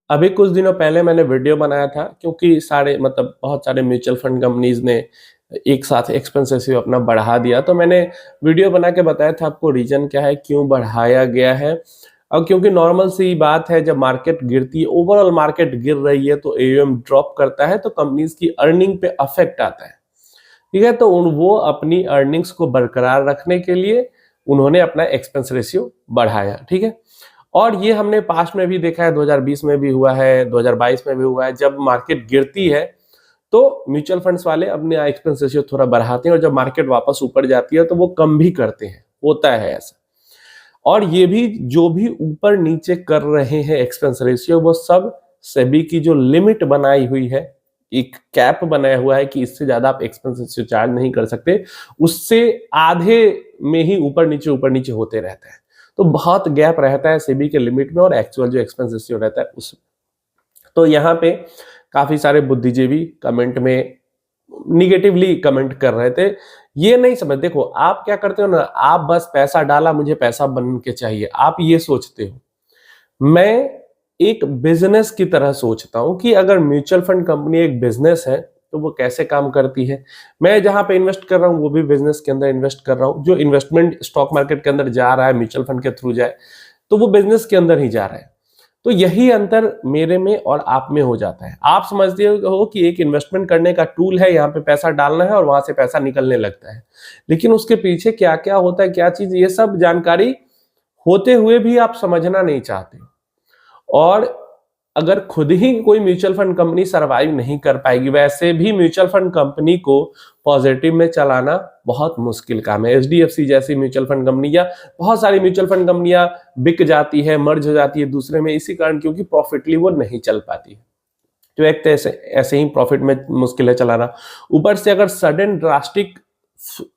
अभी कुछ दिनों पहले मैंने वीडियो बनाया था क्योंकि सारे मतलब बहुत सारे म्यूचुअल फंड कंपनीज ने एक साथ एक्सपेंस रेशियो अपना बढ़ा दिया, तो मैंने वीडियो बना के बताया था आपको रीजन क्या है, क्यों बढ़ाया गया है। और क्योंकि नॉर्मल सी बात है, जब मार्केट गिरती है, ओवरऑल मार्केट गिर रही है, तो एयूएम ड्रॉप करता है, तो कंपनीज की अर्निंग पे अफेक्ट आता है। ठीक है, तो वो अपनी अर्निंग्स को बरकरार रखने के लिए उन्होंने अपना एक्सपेंस रेशियो बढ़ाया। ठीक है, और ये हमने पास्ट में भी देखा है, 2020 में भी हुआ है, 2022 में भी हुआ है। जब मार्केट गिरती है तो म्यूचुअल फंड्स वाले अपने एक्सपेंस रेशियो थोड़ा बढ़ाते हैं, और जब मार्केट वापस ऊपर जाती है तो वो कम भी करते हैं, होता है ऐसा। और ये भी जो भी ऊपर नीचे कर रहे हैं एक्सपेंस रेशियो, वो सब सेबी की जो लिमिट बनाई हुई है, एक कैप बनाया हुआ है कि इससे ज्यादा आप एक्सपेंस रेशियो चार्ज नहीं कर सकते, उससे आधे में ही ऊपर नीचे होते रहता है। तो बहुत गैप रहता है सेबी के लिमिट में और एक्चुअल जो एक्सपेंस रेशियो रहता है उसमें। तो यहाँ पे काफी सारे बुद्धिजीवी कमेंट में निगेटिवली कमेंट कर रहे थे। ये नहीं समझ, देखो आप क्या करते हो ना, आप बस पैसा डाला, मुझे पैसा बन के चाहिए, आप ये सोचते हो। मैं एक बिजनेस की तरह सोचता हूं कि अगर म्यूचुअल फंड कंपनी एक बिजनेस है तो वो कैसे काम करती है। मैं जहां पे इन्वेस्ट कर रहा हूं वो भी बिजनेस के अंदर इन्वेस्ट कर रहा हूं। जो इन्वेस्टमेंट स्टॉक मार्केट के अंदर जा रहा है, म्यूचुअल फंड के थ्रू जाए, तो वो बिजनेस के अंदर ही जा रहा है। तो यही अंतर मेरे में और आप में हो जाता है। आप समझते हो कि एक इन्वेस्टमेंट करने का टूल है, यहाँ पे पैसा डालना है और वहां से पैसा निकलने लगता है, लेकिन उसके पीछे क्या क्या होता है, क्या चीज, ये सब जानकारी होते हुए भी आप समझना नहीं चाहते। और अगर खुद ही कोई म्यूचुअल फंड कंपनी सरवाइव नहीं कर पाएगी, वैसे भी म्यूचुअल फंड कंपनी को पॉजिटिव में चलाना बहुत मुश्किल काम है। एचडीएफसी जैसी म्यूचुअल फंड कंपनी या बहुत सारी म्यूचुअल फंड कंपनियां बिक जाती है, मर्ज हो जाती है दूसरे में, इसी कारण क्योंकि प्रॉफिटली वो नहीं चल पाती है। तो एक तो ऐसे ही प्रॉफिट में मुश्किल है चलाना। ऊपर से अगर सडन ड्रास्टिक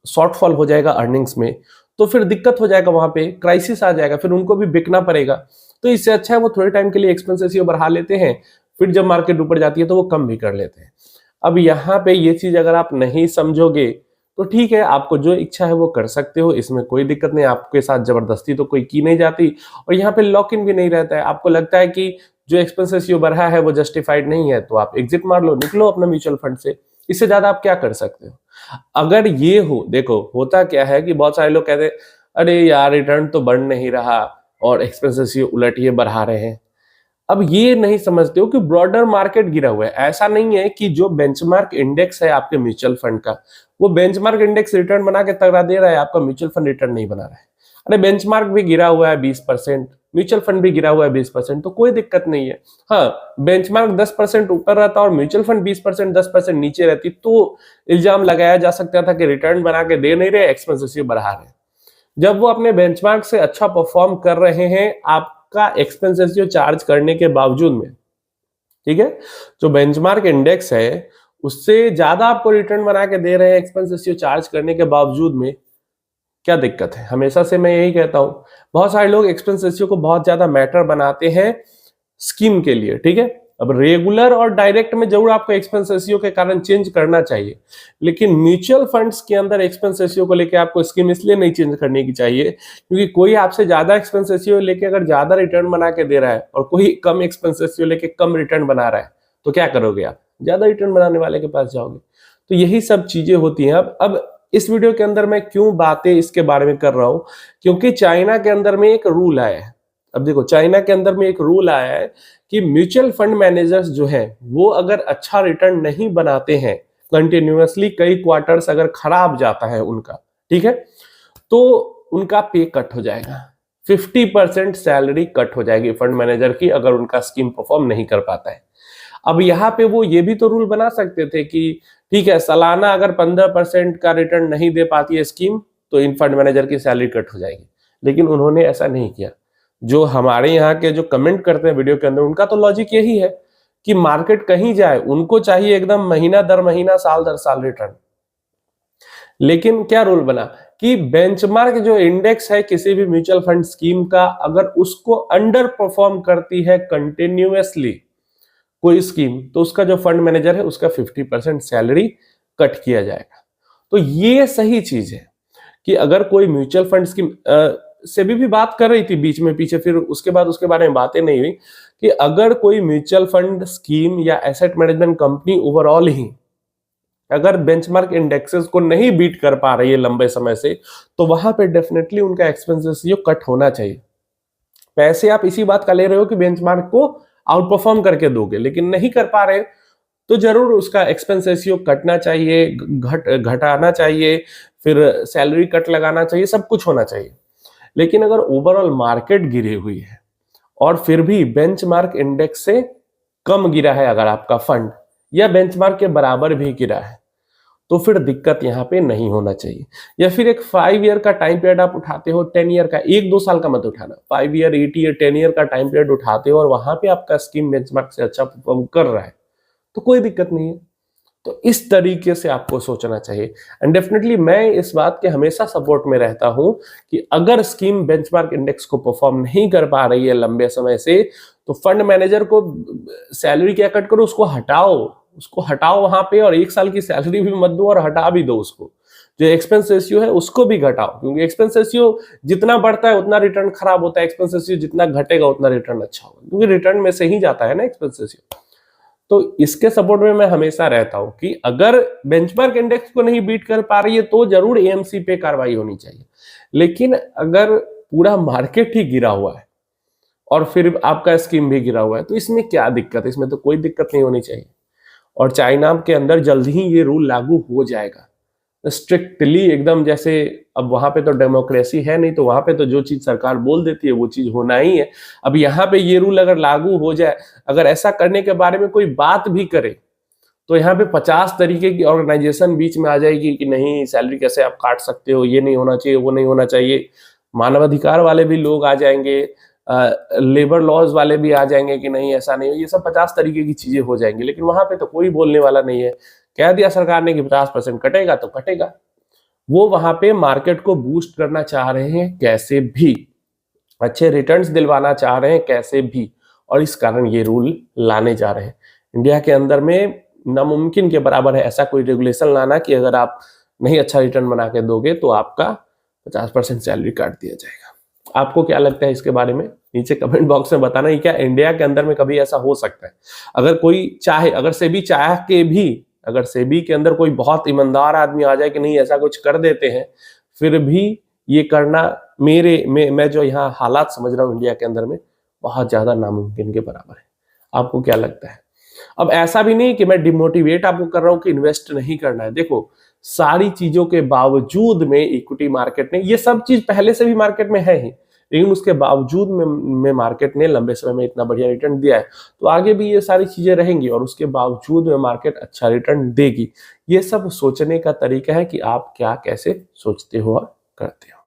शॉर्टफॉल हो जाएगा अर्निंग्स में, तो फिर दिक्कत हो जाएगा, वहां पे क्राइसिस आ जाएगा, फिर उनको भी बिकना पड़ेगा। तो इससे अच्छा है वो थोड़े टाइम के लिए एक्सपेंस रेशियो बढ़ा लेते हैं, फिर जब मार्केट ऊपर जाती है तो वो कम भी कर लेते हैं। अब यहाँ पे ये चीज अगर आप नहीं समझोगे तो ठीक है, आपको जो इच्छा है वो कर सकते हो, इसमें कोई दिक्कत नहीं, आपके साथ जबरदस्ती तो कोई की नहीं जाती। और यहाँ पे लॉक इन भी नहीं रहता है। आपको लगता है कि जो एक्सपेंस रेशियो बढ़ा है वो जस्टिफाइड नहीं है, तो आप एग्जिट मार लो, निकलो अपना म्यूचुअल फंड से। इससे ज्यादा आप क्या कर सकते हो। अगर ये हो, देखो होता क्या है कि बहुत सारे लोग कहते हैं अरे यार रिटर्न तो बढ़ नहीं रहा और एक्सपेंस रेशियो उलट ये बढ़ा रहे हैं। अब ये नहीं समझते हो कि ब्रॉडर मार्केट गिरा हुआ है। ऐसा नहीं है कि जो बेंचमार्क इंडेक्स है आपके म्यूचुअल फंड का, वो बेंचमार्क इंडेक्स रिटर्न बना के तगड़ा दे रहा है, आपका म्यूचुअल फंड रिटर्न नहीं बना रहा है। अरे बेंचमार्क भी गिरा हुआ है 20%, म्यूचुअल फंड भी गिरा हुआ है 20%, तो कोई दिक्कत नहीं है। हाँ, बेंचमार्क 10% ऊपर रहता और म्यूचुअल फंड 20% 10% नीचे रहती, तो इल्जाम लगाया जा सकता था कि रिटर्न बना के दे नहीं रहे, एक्सपेंस रेशियो बढ़ा रहे। जब वो अपने बेंचमार्क से अच्छा परफॉर्म कर रहे हैं आपका एक्सपेंस रेशियो चार्ज करने के बावजूद में, ठीक है, जो बेंचमार्क इंडेक्स है उससे ज्यादा आपको रिटर्न बना के दे रहे हैं एक्सपेंस रेशियो चार्ज करने के बावजूद में, क्या दिक्कत है। हमेशा से मैं यही कहता हूं, बहुत सारे लोग एक्सपेंस रेशियो को बहुत ज्यादा मैटर बनाते हैं स्कीम के लिए। ठीक है, अब रेगुलर और डायरेक्ट में जरूर आपको एक्सपेंस रेशियो के कारण चेंज करना चाहिए, लेकिन म्यूचुअल फंड्स के अंदर एक्सपेंस रेशियो को लेकर आपको स्कीम इसलिए नहीं चेंज करने की चाहिए क्योंकि कोई आपसे ज्यादा एक्सपेंस रेशियो लेके अगर ज्यादा रिटर्न बना के दे रहा है और कोई कम एक्सपेंस रेशियो लेके कम रिटर्न बना रहा है, तो क्या करोगे आप, ज्यादा रिटर्न बनाने वाले के पास जाओगे। तो यही सब चीजें होती हैं। अब इस वीडियो के अंदर मैं क्यों बातें इसके बारे में कर रहा हूं, क्योंकि चाइना के अंदर में एक रूल आया है। अब देखो चाइना के अंदर में एक रूल आया है कि म्यूचुअल फंड मैनेजर्स जो हैं वो अगर अच्छा रिटर्न नहीं बनाते हैं कंटिन्यूअसली, कई क्वार्टर्स अगर खराब जाता है उनका, ठीक है, तो उनका पे कट हो जाएगा, 50% सैलरी कट हो जाएगी फंड मैनेजर की अगर उनका स्कीम परफॉर्म नहीं कर पाता है। अब यहाँ पे वो ये भी तो रूल बना सकते थे कि ठीक है, सालाना अगर 15% का रिटर्न नहीं दे पाती है स्कीम तो इन फंड मैनेजर की सैलरी कट हो जाएगी, लेकिन उन्होंने ऐसा नहीं किया। जो हमारे यहाँ के जो कमेंट करते हैं वीडियो के अंदर, उनका तो लॉजिक यही है कि मार्केट कहीं जाए उनको चाहिए एकदम महीना दर महीना साल दर साल रिटर्न। लेकिन क्या रूल बना कि बेंचमार्क जो इंडेक्स है किसी भी म्यूचुअल फंड स्कीम का, अगर उसको अंडर परफॉर्म करती है कंटिन्यूअसली कोई स्कीम, तो उसका जो फंड मैनेजर है उसका 50% सैलरी कट किया जाएगा। तो ये सही चीज है कि अगर कोई म्यूचुअल फंड स्कीम, सेबी भी बात कर रही थी बीच में पीछे, फिर उसके बाद उसके बारे में बातें नहीं हुई कि अगर कोई म्यूचुअल फंड स्कीम या एसेट मैनेजमेंट कंपनी ओवरऑल ही अगर बेंचमार्क इंडेक्सेस को नहीं बीट कर पा रही है लंबे समय से, तो वहां पे डेफिनेटली उनका एक्सपेंस रेशियो कट होना चाहिए। पैसे आप इसी बात का ले रहे हो कि बेंचमार्क को आउट परफॉर्म करके दोगे, लेकिन नहीं कर पा रहे तो जरूर उसका एक्सपेंस रेशियो कटना चाहिए, घटाना चाहिए, फिर सैलरी कट लगाना चाहिए, सब कुछ होना चाहिए। लेकिन अगर ओवरऑल मार्केट गिरी हुई है और फिर भी बेंचमार्क इंडेक्स से कम गिरा है अगर आपका फंड, या बेंचमार्क के बराबर भी गिरा है, तो फिर दिक्कत यहां पे नहीं होना चाहिए। या फिर एक 5 ईयर का टाइम पीरियड आप उठाते हो, 10 ईयर का, 1-2 साल का मत उठाना, 5 ईयर, 8 ईयर, 10 ईयर का टाइम पीरियड उठाते हो और वहां पे आपका स्कीम बेंचमार्क से अच्छा परफॉर्म कर रहा है, तो कोई दिक्कत नहीं है। तो इस तरीके से आपको सोचना चाहिए। एंड डेफिनेटली मैं इस बात के हमेशा सपोर्ट में रहता हूं कि अगर स्कीम बेंचमार्क इंडेक्स को परफॉर्म नहीं कर पा रही है लंबे समय से, तो फंड मैनेजर को सैलरी क्या कट करो, उसको हटाओ वहां पे, और 1 साल की सैलरी भी मत दो और हटा भी दो उसको। जो एक्सपेंस रेशियो है उसको भी घटाओ, क्योंकि एक्सपेंस रेशियो जितना बढ़ता है उतना रिटर्न खराब होता है, एक्सपेंस रेशियो जितना घटेगा उतना रिटर्न अच्छा होगा, क्योंकि रिटर्न में से ही जाता है ना एक्सपेंस रेशियो। तो इसके सपोर्ट में मैं हमेशा रहता हूं कि अगर बेंचमार्क इंडेक्स को नहीं बीट कर पा रही है तो जरूर एएमसी पे कार्रवाई होनी चाहिए। लेकिन अगर पूरा मार्केट ही गिरा हुआ है और फिर आपका स्कीम भी गिरा हुआ है, तो इसमें क्या दिक्कत है? इसमें तो कोई दिक्कत नहीं होनी चाहिए। और चाइना के अंदर जल्द ही ये रूल लागू हो जाएगा स्ट्रिक्टली एकदम। जैसे अब वहां पे तो डेमोक्रेसी है नहीं, तो वहां पे तो जो चीज सरकार बोल देती है वो चीज होना ही है। अब यहाँ पे ये रूल अगर लागू हो जाए, अगर ऐसा करने के बारे में कोई बात भी करे, तो यहाँ पे 50 तरीके की ऑर्गेनाइजेशन बीच में आ जाएगी कि नहीं, सैलरी कैसे आप काट सकते हो, ये नहीं होना चाहिए, वो नहीं होना चाहिए। मानवाधिकार वाले भी लोग आ जाएंगे, लेबर लॉज वाले भी आ जाएंगे कि नहीं ऐसा नहीं हो, ये सब 50 तरीके की चीजें हो जाएंगी। लेकिन वहां पे तो कोई बोलने वाला नहीं है। कह दिया सरकार ने कि 50% कटेगा तो कटेगा। वो वहां पे मार्केट को बूस्ट करना चाह रहे हैं कैसे भी, अच्छे रिटर्न्स दिलवाना चाह रहे हैं कैसे भी, और इस कारण ये रूल लाने जा रहे हैं। इंडिया के अंदर में नामुमकिन के बराबर है ऐसा कोई रेगुलेशन लाना कि अगर आप नहीं अच्छा रिटर्न बना के दोगे तो आपका 50% सैलरी काट दिया जाएगा। आपको क्या लगता है इसके बारे में? नीचे कमेंट बॉक्स में बताना कि क्या इंडिया के अंदर में कभी ऐसा हो सकता है? अगर कोई चाहे, अगर सेबी चाह के भी, अगर सेबी के अंदर कोई बहुत ईमानदार आदमी आ जाए कि नहीं ऐसा कुछ कर देते हैं, फिर भी ये करना मैं जो यहाँ हालात समझ रहा हूँ इंडिया के अंदर में, बहुत ज्यादा नामुमकिन के बराबर है। आपको क्या लगता है? अब ऐसा भी नहीं कि मैं डिमोटिवेट आपको कर रहा हूं कि इन्वेस्ट नहीं करना है। देखो, सारी चीजों के बावजूद में इक्विटी मार्केट ने, ये सब चीज पहले से भी मार्केट में है ही, लेकिन उसके बावजूद में मार्केट ने लंबे समय में इतना बढ़िया रिटर्न दिया है। तो आगे भी ये सारी चीजें रहेंगी और उसके बावजूद में मार्केट अच्छा रिटर्न देगी। ये सब सोचने का तरीका है कि आप क्या कैसे सोचते हो और करते हो।